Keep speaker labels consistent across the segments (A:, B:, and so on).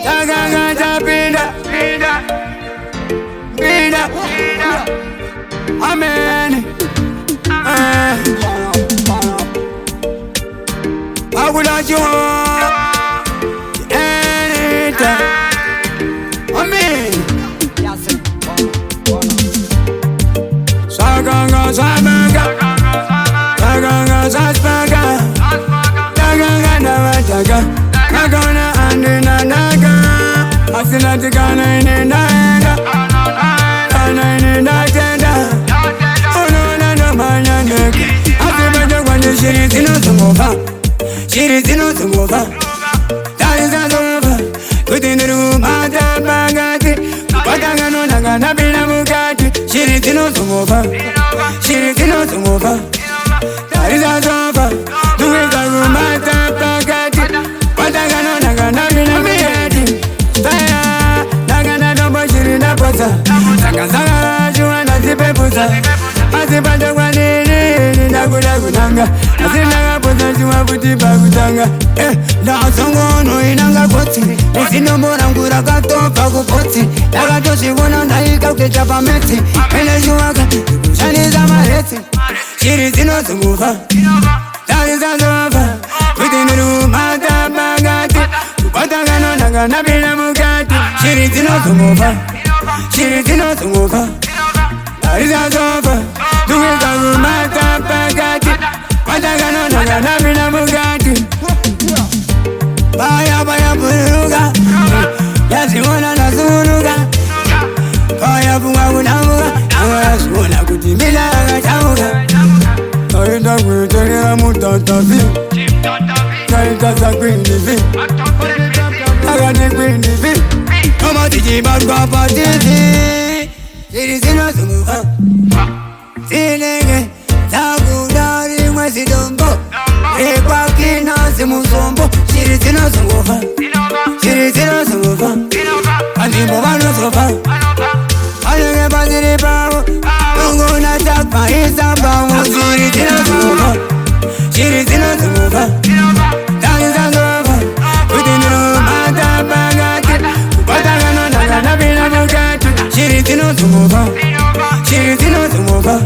A: Tagaga Pida, Amen. I would like you anytime. Amen. Saganga Sabaga, Saganga Saspaga, Tagaga Navataga, Nagana and Nanaga, Asinatigana in Naga, Kana in Nagenda. She is in the over. She is in the over. That is over. Within the room, I don't bagati. But I got no Nagana Bina Mugati. She is in the over. She is in the over. That is over. Do it the room, I don't bagati. But I got no Nagana Bina Mugati. Nagana no Bashir in the Posa. Nagana, you are not the Pepusa. I say, but the one in Nagunanga. I say, Nagaposa, Buti Bagutanga. Now someone who in Angapoti. They see no more Angura Gato, Pagopoti. Nagato, she won on Naika, Japameti. And as you are, Chinese Amareti. She is in the mover. That is over. Within the room, Mata Bagati. Patagano, Naganabina Mugati. She is in the mover. She is in the mover. That is over. Do it the room, Mata Bagati. Patagano, Naganabina Mugati. Baya Buruga. Yes, you wanna Nazuruga. Baya Bunga. Yes, you wanna go to Milaga Tamuga. I don't know to hear a Mutatavi. I got a green divi. I got a green divi. Come on, DJ, but Papa Dizzy. It is in us to move up. Feeling it. Nagudari Masidombo. Repakina Simusombo. She is in us to move up. She is in us to move up. And the Movano Sofa. I don't know about the power. I'm gonna talk my hands about she is in us to move up. She is in us to move up. That is over. Within the room, I don't bagati. But I don't know, Nagana Mugati. She is in us to move up. She is in us to move up.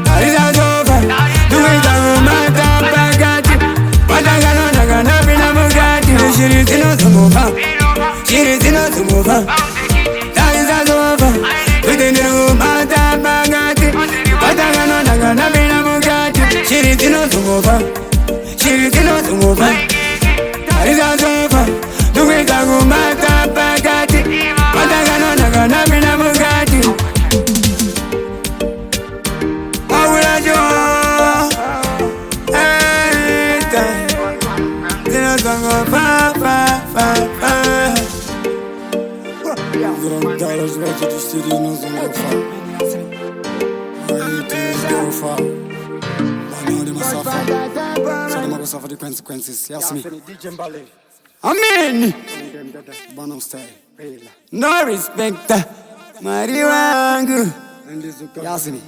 A: That is over. Do it the room, I don't bagati. But I don't know, Nagana Mugati. She is in us to move up. She is in us to move up. That is over. Within the room, I don't bagati. But I don't know, Nagana Mugati. She is in us to move up. She is in us to move up. That is over. Do it the room, I don't bagati. But I don't know, Nagana Mugati. What will I do? Anytime. Then I don't go far. $100 worth of the city, no don't go far. Why do go far? I know they must suffer. So they must suffer the consequences. Yes, me. Amen. Bonum style. No respect. Mariwangu. Yes, me.